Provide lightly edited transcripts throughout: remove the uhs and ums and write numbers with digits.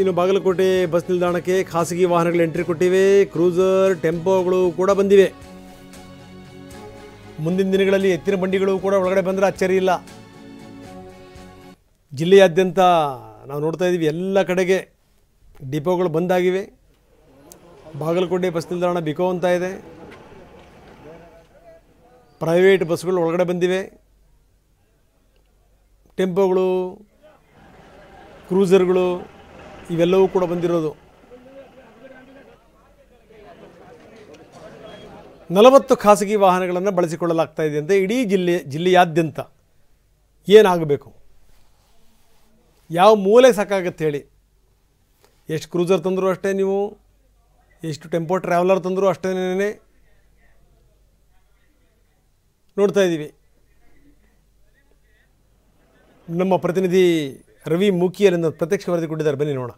ಇನ್ನು ಬಾಗಲಕೋಟೆ ಬಸ್ ನಿಲ್ದಾಣಕ್ಕೆ ಖಾಸಗಿ ವಾಹನಗಳು ಎಂಟ್ರಿ ಕೊಟ್ಟಿವೆ. ಕ್ರೂಸರ್ ಟೆಂಪೋಗಳು ಕೂಡ ಬಂದಿವೆ. ಮುಂದಿನ ದಿನಗಳಲ್ಲಿ ಎತ್ತಿನ ಬಂಡಿಗಳು ಕೂಡ ಒಳಗಡೆ ಬಂದರೆ ಅಚ್ಚರಿ ಇಲ್ಲ. ಜಿಲ್ಲೆಯಾದ್ಯಂತ ನಾವು ನೋಡ್ತಾ ಇದ್ದೀವಿ, ಎಲ್ಲ ಕಡೆಗೆ ಡಿಪೋಗಳು ಬಂದಾಗಿವೆ. ಬಾಗಲಕೋಟೆ ಬಸ್ ನಿಲ್ದಾಣ ಬಿಕೋ ಅಂತ ಇದೆ. ಪ್ರೈವೇಟ್ ಬಸ್ಗಳು ಒಳಗಡೆ ಬಂದಿವೆ. ಟೆಂಪೋಗಳು, ಕ್ರೂಸರ್ಗಳು ಇವೆಲ್ಲವೂ ಕೂಡ ಬಂದಿರೋದು. 40 ಖಾಸಗಿ ವಾಹನಗಳನ್ನು ಬಳಸಿಕೊಳ್ಳಲಾಗ್ತಾ ಇದೆ ಅಂತ ಇಡೀ ಜಿಲ್ಲೆಯಾದ್ಯಂತ. ಏನಾಗಬೇಕು, ಯಾವ ಮೂಲೆ ಸಾಕಾಗುತ್ತೆ ಹೇಳಿ? ಎಷ್ಟು ಕ್ರೂಸರ್ ತಂದರೂ ಅಷ್ಟೇ, ನೀವು ಎಷ್ಟು ಟೆಂಪೋ ಟ್ರಾವೆಲರ್ ತಂದರೂ ಅಷ್ಟೇನೇ ನೋಡ್ತಾ ಇದ್ದೀವಿ. ನಮ್ಮ ಪ್ರತಿನಿಧಿ ರವಿ ಮೂಕಿಯಲ್ಲಿಂದ ಪ್ರತ್ಯಕ್ಷ ವರದಿ ಕೊಟ್ಟಿದ್ದಾರೆ, ಬನ್ನಿ ನೋಡೋಣ.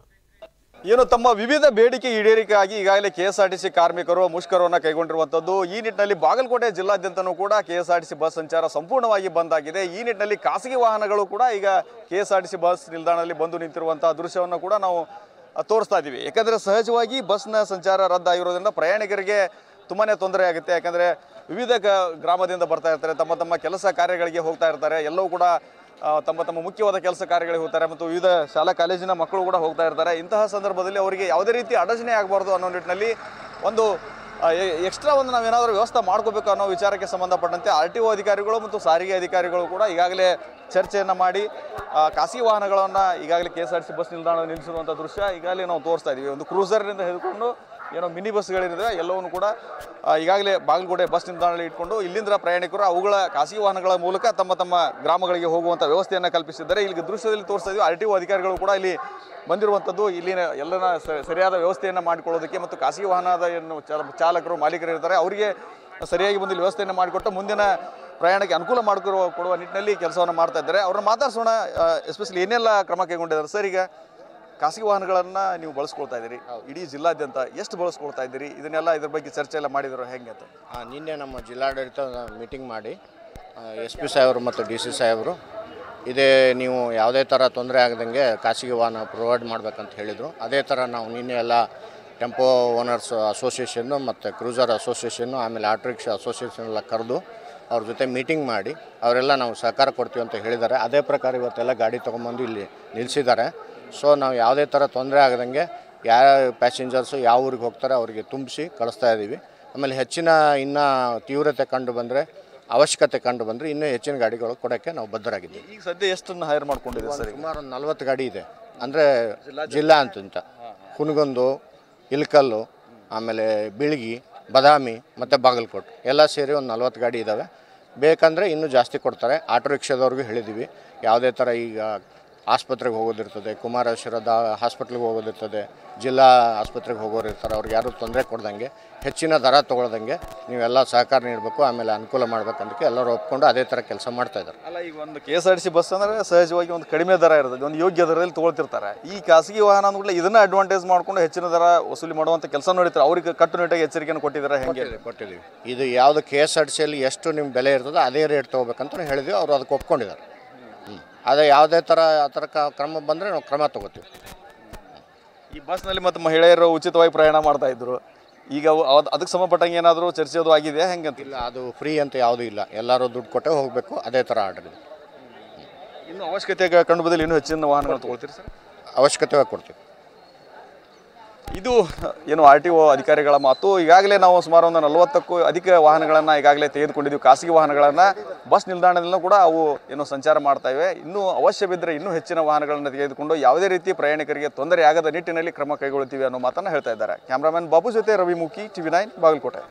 ಏನು ತಮ್ಮ ವಿವಿಧ ಬೇಡಿಕೆ ಈಡೇರಿಕೆಯಾಗಿ ಈಗಾಗಲೇ ಕೆಎಸ್ಆರ್ಟಿಸಿ ಕಾರ್ಮಿಕರು ಮುಷ್ಕರವನ್ನು ಕೈಗೊಂಡಿರುವಂಥದ್ದು. ಈ ನಿಟ್ಟಿನಲ್ಲಿ ಬಾಗಲಕೋಟೆ ಜಿಲ್ಲಾದ್ಯಂತನೂ ಕೂಡ ಕೆಎಸ್ಆರ್ಟಿಸಿ ಬಸ್ ಸಂಚಾರ ಸಂಪೂರ್ಣವಾಗಿ ಬಂದ್ ಆಗಿದೆ. ಈ ನಿಟ್ಟಿನಲ್ಲಿ ಖಾಸಗಿ ವಾಹನಗಳು ಕೂಡ ಈಗ ಕೆಎಸ್ಆರ್ಟಿಸಿ ಬಸ್ ನಿಲ್ದಾಣದಲ್ಲಿ ಬಂದು ನಿಂತಿರುವಂತಹ ದೃಶ್ಯವನ್ನು ಕೂಡ ನಾವು ತೋರಿಸ್ತಾ ಇದ್ದೀವಿ. ಯಾಕಂದರೆ ಸಹಜವಾಗಿ ಬಸ್ನ ಸಂಚಾರ ರದ್ದಾಗಿರೋದ್ರಿಂದ ಪ್ರಯಾಣಿಕರಿಗೆ ತುಂಬಾ ತೊಂದರೆ ಆಗುತ್ತೆ. ಯಾಕಂದರೆ ವಿವಿಧ ಗ್ರಾಮದಿಂದ ಬರ್ತಾ ಇರ್ತಾರೆ, ತಮ್ಮ ತಮ್ಮ ಕೆಲಸ ಕಾರ್ಯಗಳಿಗೆ ಹೋಗ್ತಾ ಇರ್ತಾರೆ. ಎಲ್ಲವೂ ಕೂಡ ತಮ್ಮ ತಮ್ಮ ಮುಖ್ಯವಾದ ಕೆಲಸ ಕಾರ್ಯಗಳಿಗೆ ಹೋಗ್ತಾರೆ ಮತ್ತು ವಿವಿಧ ಶಾಲಾ ಕಾಲೇಜಿನ ಮಕ್ಕಳು ಕೂಡ ಹೋಗ್ತಾ ಇರ್ತಾರೆ. ಇಂತಹ ಸಂದರ್ಭದಲ್ಲಿ ಅವರಿಗೆ ಯಾವುದೇ ರೀತಿ ಅಡಚಣೆ ಆಗಬಾರ್ದು ಅನ್ನೋ ನಿಟ್ಟಿನಲ್ಲಿ ಒಂದು ಎಕ್ಸ್ಟ್ರಾ ಒಂದು ನಾವೇನಾದರೂ ವ್ಯವಸ್ಥೆ ಮಾಡ್ಕೋಬೇಕು ಅನ್ನೋ ವಿಚಾರಕ್ಕೆ ಸಂಬಂಧಪಟ್ಟಂತೆ RTO ಅಧಿಕಾರಿಗಳು ಮತ್ತು ಸಾರಿಗೆ ಅಧಿಕಾರಿಗಳು ಕೂಡ ಈಗಾಗಲೇ ಚರ್ಚೆಯನ್ನು ಮಾಡಿ ಖಾಸಗಿ ವಾಹನಗಳನ್ನು ಈಗಾಗಲೇ ಕೆಎಸ್ಆರ್ಟಿಸಿ ಬಸ್ ನಿಲ್ದಾಣ ನಿಲ್ಲಿಸಿರುವಂಥ ದೃಶ್ಯ ಈಗಾಗಲೇ ನಾವು ತೋರಿಸ್ತಾ ಇದ್ದೀವಿ. ಒಂದು ಕ್ರೂಸರ್ನಿಂದ ಹಿಡ್ಕೊಂಡು ಏನೋ ಮಿನಿ ಬಸ್ಗಳಿದೆ, ಎಲ್ಲವನ್ನು ಕೂಡ ಈಗಾಗಲೇ ಬಾಗಲಕೋಟೆ ಬಸ್ ನಿಲ್ದಾಣದಲ್ಲಿ ಇಟ್ಕೊಂಡು ಇಲ್ಲಿಂದ ಪ್ರಯಾಣಿಕರು ಅವುಗಳ ಖಾಸಗಿ ವಾಹನಗಳ ಮೂಲಕ ತಮ್ಮ ತಮ್ಮ ಗ್ರಾಮಗಳಿಗೆ ಹೋಗುವಂಥ ವ್ಯವಸ್ಥೆಯನ್ನು ಕಲ್ಪಿಸಿದ್ದಾರೆ. ಇಲ್ಲಿ ದೃಶ್ಯದಲ್ಲಿ ತೋರಿಸ್ತಾ ಇದ್ದೀವಿ. RTO ಅಧಿಕಾರಿಗಳು ಕೂಡ ಇಲ್ಲಿ ಬಂದಿರುವಂಥದ್ದು ಇಲ್ಲಿನ ಎಲ್ಲನ ಸರಿಯಾದ ವ್ಯವಸ್ಥೆಯನ್ನು ಮಾಡಿಕೊಳ್ಳೋದಕ್ಕೆ ಮತ್ತು ಖಾಸಗಿ ವಾಹನದ ಏನು ಚಾಲಕರು ಮಾಲೀಕರು ಇರ್ತಾರೆ ಅವರಿಗೆ ಸರಿಯಾಗಿ ಬಂದು ವ್ಯವಸ್ಥೆಯನ್ನು ಮಾಡಿಕೊಟ್ಟು ಮುಂದಿನ ಪ್ರಯಾಣಕ್ಕೆ ಅನುಕೂಲ ಮಾಡಿಕೊಡುವ ನಿಟ್ಟಿನಲ್ಲಿ ಕೆಲಸವನ್ನು ಮಾಡ್ತಾ ಇದ್ದಾರೆ. ಅವ್ರನ್ನ ಮಾತಾಡ್ಸೋಣ. ಎಸ್ಪೆಷಲಿ ಏನೆಲ್ಲ ಕ್ರಮ ಕೈಗೊಂಡಿದ್ದಾರೆ ಸರ್? ಈಗ ಖಾಸಗಿ ವಾಹನಗಳನ್ನು ನೀವು ಬಳಸ್ಕೊಳ್ತಾ ಇದ್ದೀರಿ, ಇಡೀ ಜಿಲ್ಲಾದ್ಯಂತ ಎಷ್ಟು ಬಳಸ್ಕೊಳ್ತಾ ಇದ್ದೀರಿ? ಇದನ್ನೆಲ್ಲ ಇದ್ರ ಬಗ್ಗೆ ಚರ್ಚೆ ಎಲ್ಲ ಮಾಡಿದ್ರು ಹೆಂಗೆ ಅಂತ? ನಿನ್ನೆ ನಮ್ಮ ಜಿಲ್ಲಾಡಳಿತ ಮೀಟಿಂಗ್ ಮಾಡಿ SP ಸಾಹೇಬರು ಮತ್ತು DC ಸಾಹೇಬರು ಇದೇ ನೀವು ಯಾವುದೇ ಥರ ತೊಂದರೆ ಆಗದಂಗೆ ಖಾಸಗಿ ವಾಹನ ಪ್ರೊವೈಡ್ ಮಾಡಬೇಕಂತ ಹೇಳಿದರು. ಅದೇ ಥರ ನಾವು ನಿನ್ನೆ ಎಲ್ಲ ಟೆಂಪೋ ಓನರ್ಸ್ ಅಸೋಸಿಯೇಷನ್ನು ಮತ್ತು ಕ್ರೂಸರ್ ಅಸೋಸಿಯೇಷನ್ನು ಆಮೇಲೆ ಆಟೋ ರಿಕ್ಷಾ ಅಸೋಸಿಯೇಷನ್ ಎಲ್ಲ ಕರೆದು ಅವ್ರ ಜೊತೆ ಮೀಟಿಂಗ್ ಮಾಡಿ ಅವರೆಲ್ಲ ನಾವು ಸಹಕಾರ ಕೊಡ್ತೀವಿ ಅಂತ ಹೇಳಿದ್ದಾರೆ. ಅದೇ ಪ್ರಕಾರ ಇವತ್ತೆಲ್ಲ ಗಾಡಿ ತೊಗೊಂಬಂದು ಇಲ್ಲಿ ನಿಲ್ಲಿಸಿದ್ದಾರೆ. ಸೊ ನಾವು ಯಾವುದೇ ಥರ ತೊಂದರೆ ಆಗದಂಗೆ ಯಾವ ಪ್ಯಾಸೆಂಜರ್ಸು ಯಾವ ಊರಿಗೆ ಹೋಗ್ತಾರೆ ಅವರಿಗೆ ತುಂಬಿಸಿ ಕಳಿಸ್ತಾ ಇದ್ದೀವಿ. ಆಮೇಲೆ ಹೆಚ್ಚಿನ ಇನ್ನೂ ತೀವ್ರತೆ ಕಂಡು ಬಂದರೆ, ಅವಶ್ಯಕತೆ ಕಂಡು ಬಂದರೆ ಇನ್ನೂ ಹೆಚ್ಚಿನ ಗಾಡಿಗಳು ಕೊಡೋಕ್ಕೆ ನಾವು ಬದ್ಧರಾಗಿದ್ದೀವಿ. ಈಗ ಸದ್ಯ ಎಷ್ಟನ್ನು ಹೈರ್ ಮಾಡ್ಕೊಂಡಿದ್ದೀವಿ ಸರ್? ಸುಮಾರು ಒಂದು 40 ಗಾಡಿ ಇದೆ. ಅಂದರೆ ಜಿಲ್ಲಾ ಅಂತ ಹುನಗುಂದ, ಇಳಕಲ್ಲು, ಆಮೇಲೆ ಬಿಳ್ಗಿ, ಬದಾಮಿ ಮತ್ತು ಬಾಗಲಕೋಟೆ ಎಲ್ಲ ಸೇರಿ ಒಂದು 40 ಗಾಡಿ ಇದ್ದಾವೆ. ಬೇಕಂದರೆ ಇನ್ನೂ ಜಾಸ್ತಿ ಕೊಡ್ತಾರೆ. ಆಟೋ ರಿಕ್ಷಾದವ್ರಿಗೂ ಹೇಳಿದ್ದೀವಿ, ಯಾವುದೇ ಥರ ಈಗ ಆಸ್ಪತ್ರೆಗೆ ಹೋಗೋದಿರ್ತದೆ, ಕುಮಾರೇಶ್ವರದ ಹಾಸ್ಪಿಟ್ಲಿಗೆ ಹೋಗೋದಿರ್ತದೆ, ಜಿಲ್ಲಾ ಆಸ್ಪತ್ರೆಗೆ ಹೋಗೋರು ಇರ್ತಾರೆ, ಅವ್ರಿಗೆ ಯಾರೂ ತೊಂದರೆ ಕೊಡ್ದಂಗೆ ಹೆಚ್ಚಿನ ದರ ತೊಗೊಳ್ದಂಗೆ ನೀವೆಲ್ಲ ಸಹಕಾರ ನೀಡಬೇಕು, ಆಮೇಲೆ ಅನುಕೂಲ ಮಾಡ್ಬೇಕಂತಕ್ಕೆ ಎಲ್ಲರೂ ಒಪ್ಕೊಂಡು ಅದೇ ಥರ ಕೆಲಸ ಮಾಡ್ತಾಯಿದ್ದಾರೆ. ಅಲ್ಲ, ಈಗ ಒಂದು ಕೆಎಸ್ಆರ್ಟಿಸಿ ಬಸ್ ಅಂದರೆ ಸಹಜವಾಗಿ ಒಂದು ಕಡಿಮೆ ದರ ಇರ್ತದೆ, ಒಂದು ಯೋಗ್ಯ ದರದಲ್ಲಿ ತೊಗೊಳ್ತಿರ್ತಾರೆ. ಈ ಖಾಸಗಿ ವಾಹನ ಅಂದ್ಬಿಟ್ಟು ಇದನ್ನು ಅಡ್ವಾಂಟೇಜ್ ಮಾಡಿಕೊಂಡು ಹೆಚ್ಚಿನ ದರ ವಸೂಲಿ ಮಾಡುವಂಥ ಕೆಲಸ ನೋಡಿರ್ತಾರೆ. ಅವ್ರಿಗೆ ಕಟ್ಟುನಿಟ್ಟಾಗಿ ಎಚ್ಚರಿಕೆಯನ್ನು ಕೊಟ್ಟಿದ್ದಾರೆ. ಹೆಂಗೆ ಕೊಟ್ಟಿದ್ದೀವಿ. ಇದು ಯಾವುದು KSRTCಯಲ್ಲಿ ಎಷ್ಟು ನಿಮ್ಮ ಬೆಲೆ ಇರ್ತದೆ ಅದೇ ರೇಟ್ ತೊಗೋಬೇಕಂತ ಹೇಳಿದ್ವಿ. ಅವರು ಅದಕ್ಕೆ ಒಪ್ಕೊಂಡಿದ್ದಾರೆ. ಅದೇ ಯಾವುದೇ ಥರ ಆ ಥರ ಕ್ರಮ ಬಂದರೆ ನಾವು ಕ್ರಮ ತೊಗೋತೀವಿ. ಈ ಬಸ್ನಲ್ಲಿ ಮತ್ತು ಮಹಿಳೆಯರು ಉಚಿತವಾಗಿ ಪ್ರಯಾಣ ಮಾಡ್ತಾ ಇದ್ರು. ಈಗ ಅದಕ್ಕೆ ಸಂಬಂಧಪಟ್ಟಂಗೆ ಏನಾದರೂ ಚರ್ಚೆ ಅದು ಆಗಿದೆ ಹೆಂಗೆ ಅಂತ? ಇಲ್ಲ, ಅದು ಫ್ರೀ ಅಂತ ಯಾವುದೂ ಇಲ್ಲ. ಎಲ್ಲರೂ ದುಡ್ಡು ಕೊಟ್ಟೆ ಹೋಗಬೇಕು. ಅದೇ ಥರ ಆರ್ಡರ್ ಇದೆ. ಇನ್ನು ಅವಶ್ಯಕತೆ ಕಂಡು ಬಂದಲ್ಲಿ ಇನ್ನೂ ಹೆಚ್ಚಿನ ವಾಹನಗಳು ತೊಗೊಳ್ತೀರಿ ಸರ್? ಅವಶ್ಯಕತೆವಾಗಿ ಕೊಡ್ತೀವಿ. ಇದು ಏನು RTO ಅಧಿಕಾರಿಗಳ ಮಾತು. ಈಗಾಗಲೇ ನಾವು ಸುಮಾರು ಒಂದು 40ಕ್ಕೂ ಅಧಿಕ ವಾಹನಗಳನ್ನು ಈಗಾಗಲೇ ತೆಗೆದುಕೊಂಡಿದ್ದೀವಿ. ಖಾಸಗಿ ವಾಹನಗಳನ್ನು ಬಸ್ ನಿಲ್ದಾಣದಲ್ಲೂ ಕೂಡ ಅವು ಏನು ಸಂಚಾರ ಮಾಡ್ತಾ ಇವೆ. ಇನ್ನೂ ಅವಶ್ಯ ಬಿದ್ದರೆ ಇನ್ನೂ ಹೆಚ್ಚಿನ ವಾಹನಗಳನ್ನು ತೆಗೆದುಕೊಂಡು ಯಾವುದೇ ರೀತಿ ಪ್ರಯಾಣಿಕರಿಗೆ ತೊಂದರೆ ಆಗದ ನಿಟ್ಟಿನಲ್ಲಿ ಕ್ರಮ ಕೈಗೊಳ್ಳುತ್ತೀವಿ ಅನ್ನೋ ಮಾತನ್ನು ಹೇಳ್ತಾ ಇದ್ದಾರೆ. ಕ್ಯಾಮ್ರಾಮನ್ ಬಾಬು ಜೊತೆ ರವಿ ಮೂಕಿ, TV9 ಬಾಗಲಕೋಟೆ.